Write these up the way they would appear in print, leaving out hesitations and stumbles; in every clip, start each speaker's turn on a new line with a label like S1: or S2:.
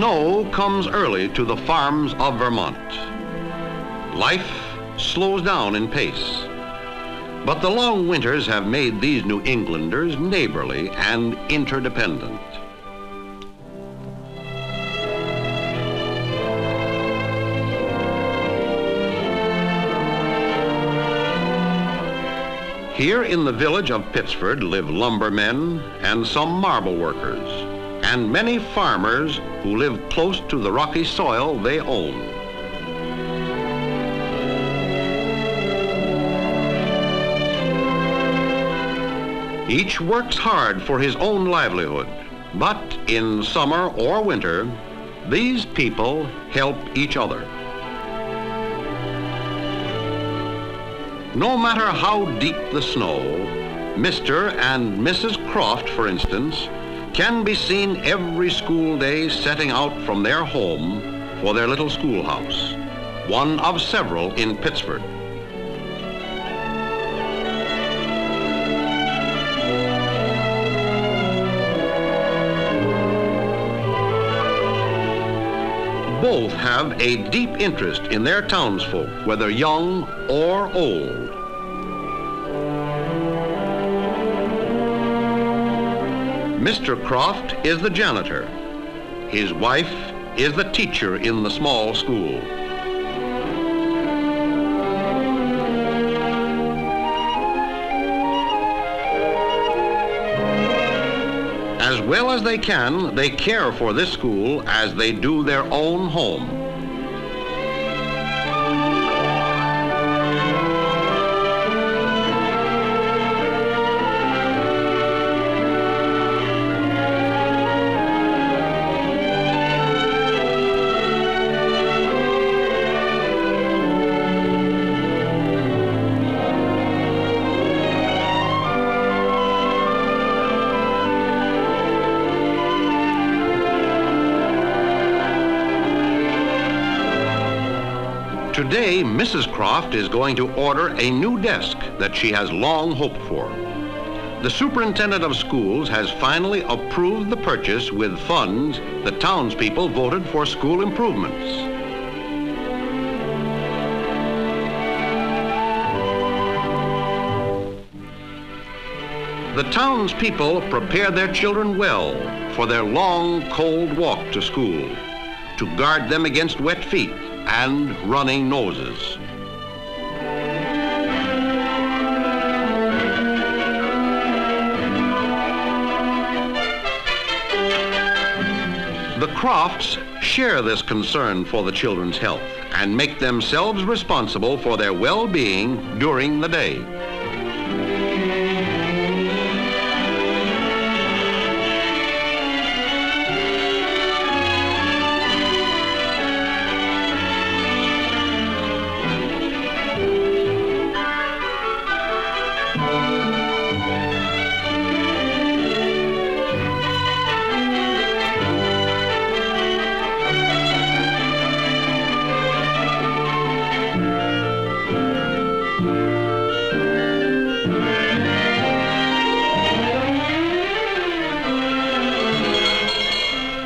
S1: Snow comes early to the farms of Vermont. Life slows down in pace. But the long winters have made these New Englanders neighborly and interdependent. Here in the village of Pittsford live lumbermen and some marble workers, and many farmers who live close to the rocky soil they own. Each works hard for his own livelihood, but in summer or winter, these people help each other. No matter how deep the snow, Mr. and Mrs. Croft, for instance, can be seen every school day setting out from their home for their little schoolhouse, one of several in Pittsford. Both have a deep interest in their townsfolk, whether young or old. Mr. Croft is the janitor. His wife is the teacher in the small school. As well as they can, they care for this school as they do their own home. Today, Mrs. Croft is going to order a new desk that she has long hoped for. The superintendent of schools has finally approved the purchase with funds the townspeople voted for school improvements. The townspeople prepare their children well for their long, cold walk to school, to guard them against wet feet and running noses. The Crofts share this concern for the children's health and make themselves responsible for their well-being during the day.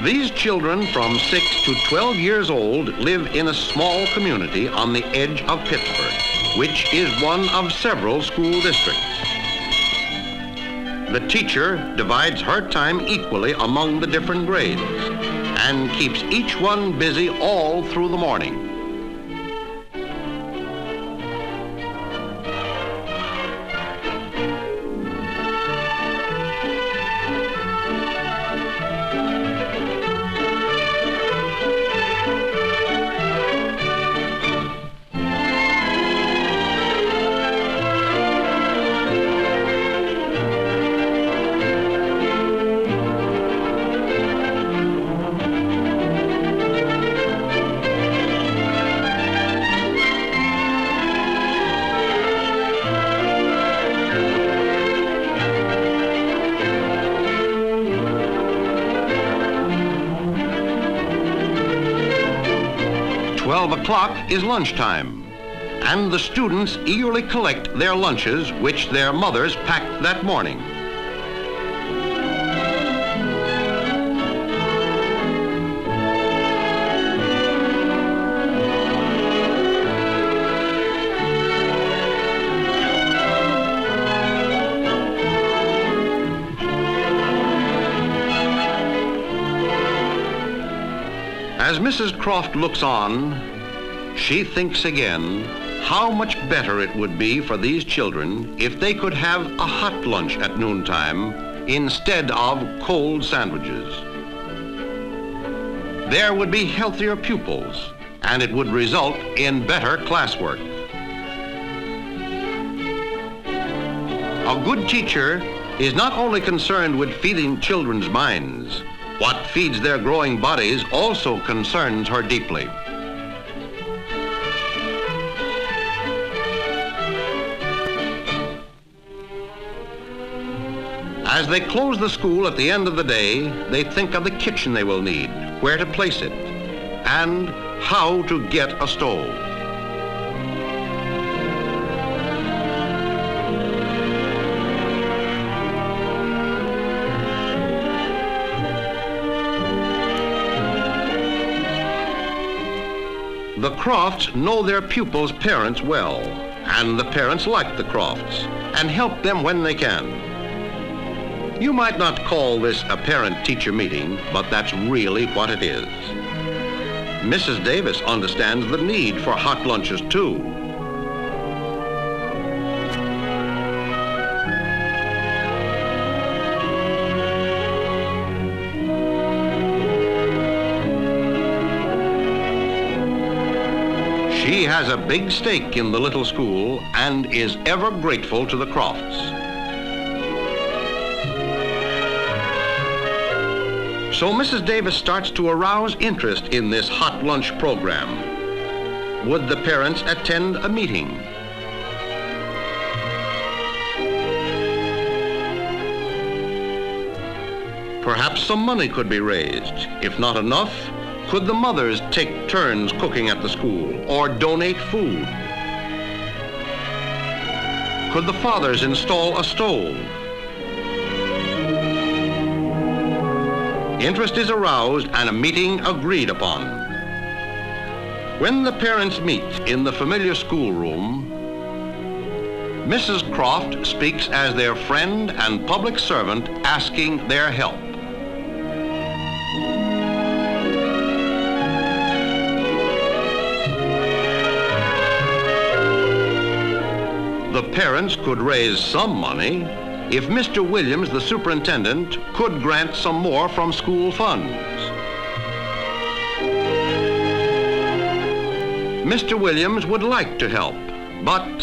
S1: These children from 6 to 12 years old live in a small community on the edge of Pittsburgh, which is one of several school districts. The teacher divides her time equally among the different grades and keeps each one busy all through the morning. O'clock is lunchtime, and the students eagerly collect their lunches, which their mothers packed that morning. As Mrs. Croft looks on, she thinks again how much better it would be for these children if they could have a hot lunch at noontime instead of cold sandwiches. There would be healthier pupils, and it would result in better classwork. A good teacher is not only concerned with feeding children's minds. What feeds their growing bodies also concerns her deeply. As they close the school at the end of the day, they think of the kitchen they will need, where to place it, and how to get a stove. The Crofts know their pupils' parents well, and the parents like the Crofts and help them when they can. You might not call this a parent-teacher meeting, but that's really what it is. Mrs. Davis understands the need for hot lunches too. She has a big stake in the little school and is ever grateful to the Crofts. So Mrs. Davis starts to arouse interest in this hot lunch program. Would the parents attend a meeting? Perhaps some money could be raised. If not enough, could the mothers take turns cooking at the school or donate food? Could the fathers install a stove? Interest is aroused and a meeting agreed upon. When the parents meet in the familiar schoolroom, Mrs. Croft speaks as their friend and public servant asking their help. The parents could raise some money if Mr. Williams, the superintendent, could grant some more from school funds. Mr. Williams would like to help, but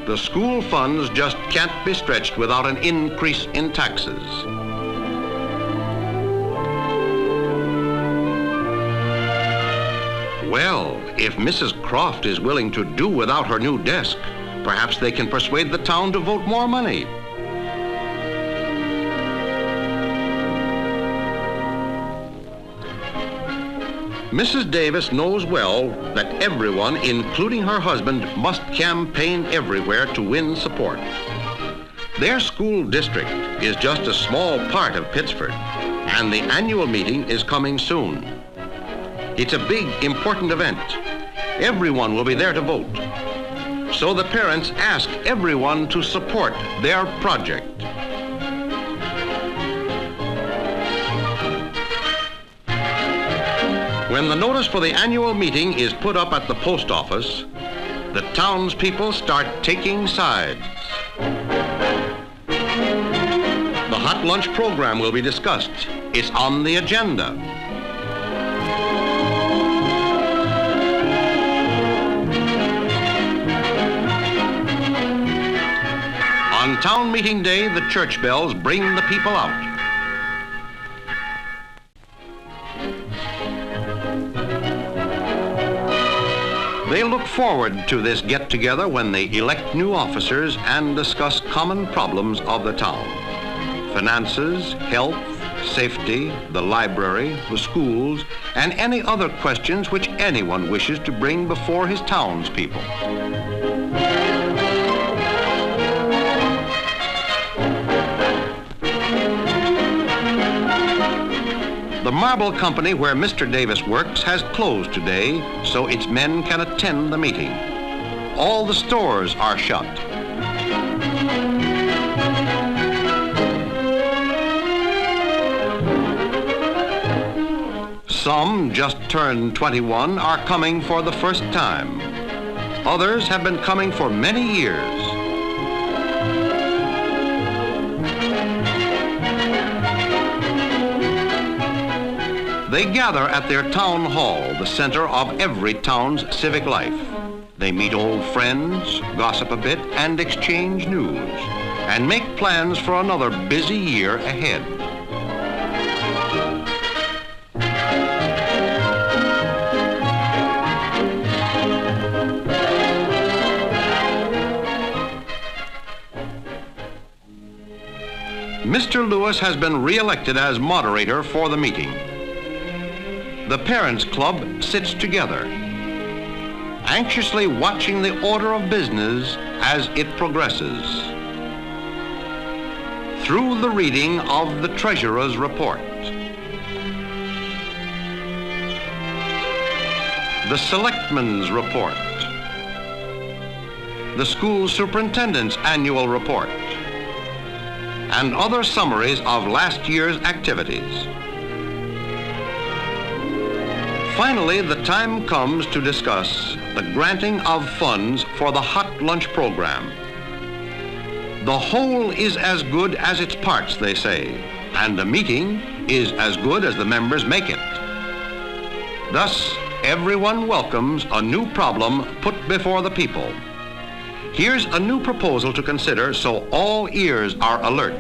S1: the school funds just can't be stretched without an increase in taxes. Well, if Mrs. Croft is willing to do without her new desk, perhaps they can persuade the town to vote more money. Mrs. Davis knows well that everyone, including her husband, must campaign everywhere to win support. Their school district is just a small part of Pittsford, and the annual meeting is coming soon. It's a big, important event. Everyone will be there to vote. So the parents ask everyone to support their project. When the notice for the annual meeting is put up at the post office, the townspeople start taking sides. The hot lunch program will be discussed. It's on the agenda. On town meeting day, the church bells bring the people out. They look forward to this get-together when they elect new officers and discuss common problems of the town. Finances, health, safety, the library, the schools, and any other questions which anyone wishes to bring before his townspeople. The marble company where Mr. Davis works has closed today, so its men can attend the meeting. All the stores are shut. Some just turned 21 are coming for the first time. Others have been coming for many years. They gather at their town hall, the center of every town's civic life. They meet old friends, gossip a bit, and exchange news, and make plans for another busy year ahead. Mr. Lewis has been re-elected as moderator for the meeting. The Parents Club sits together, anxiously watching the order of business as it progresses. Through the reading of the Treasurer's report, the Selectman's report, the School Superintendent's annual report, and other summaries of last year's activities. Finally, the time comes to discuss the granting of funds for the hot lunch program. The whole is as good as its parts, they say, and a meeting is as good as the members make it. Thus, everyone welcomes a new problem put before the people. Here's a new proposal to consider, so all ears are alert.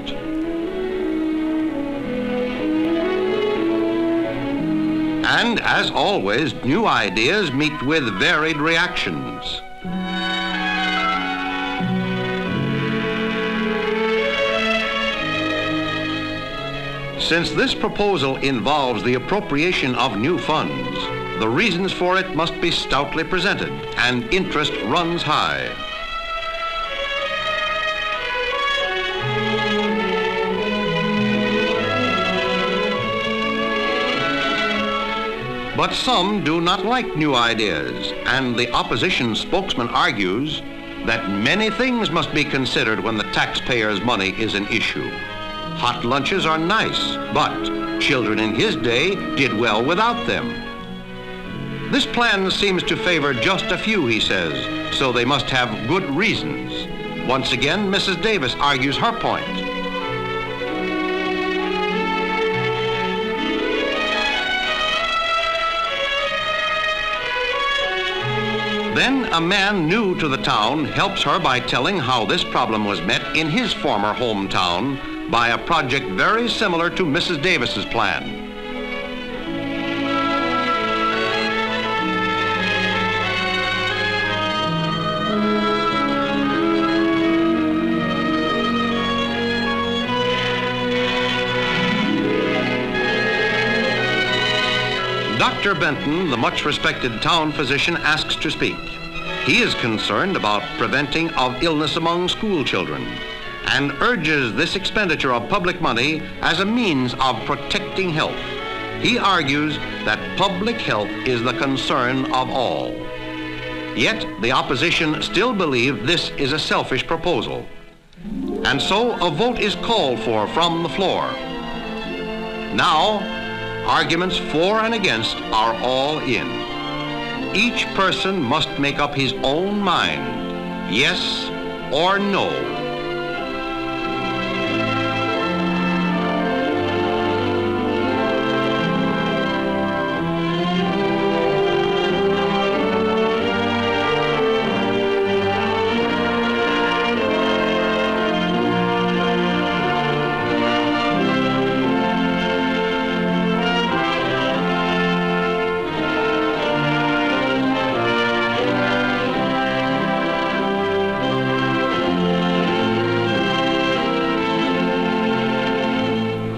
S1: And as always, new ideas meet with varied reactions. Since this proposal involves the appropriation of new funds, the reasons for it must be stoutly presented, and interest runs high. But some do not like new ideas, and the opposition spokesman argues that many things must be considered when the taxpayer's money is an issue. Hot lunches are nice, but children in his day did well without them. This plan seems to favor just a few, he says, so they must have good reasons. Once again, Mrs. Davis argues her point. Then a man new to the town helps her by telling how this problem was met in his former hometown by a project very similar to Mrs. Davis's plan. Dr. Benton, the much-respected town physician, asks to speak. He is concerned about preventing of illness among school children and urges this expenditure of public money as a means of protecting health. He argues that public health is the concern of all. Yet the opposition still believe this is a selfish proposal. And so a vote is called for from the floor. Now, arguments for and against are all in. Each person must make up his own mind, yes or no.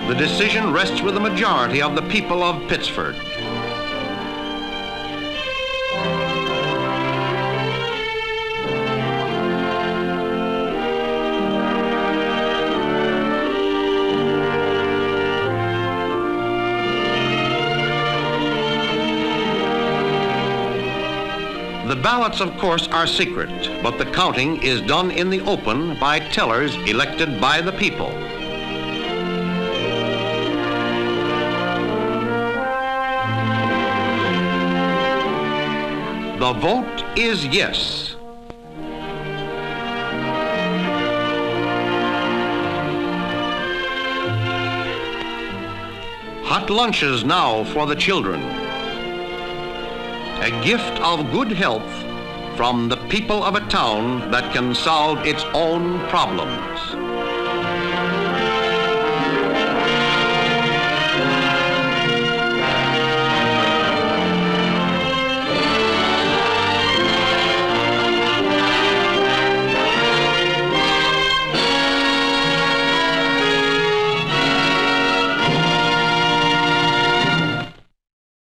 S1: The decision rests with the majority of the people of Pittsford. The ballots, of course, are secret, but the counting is done in the open by tellers elected by the people. The vote is yes. Hot lunches now for the children. A gift of good health from the people of a town that can solve its own problems.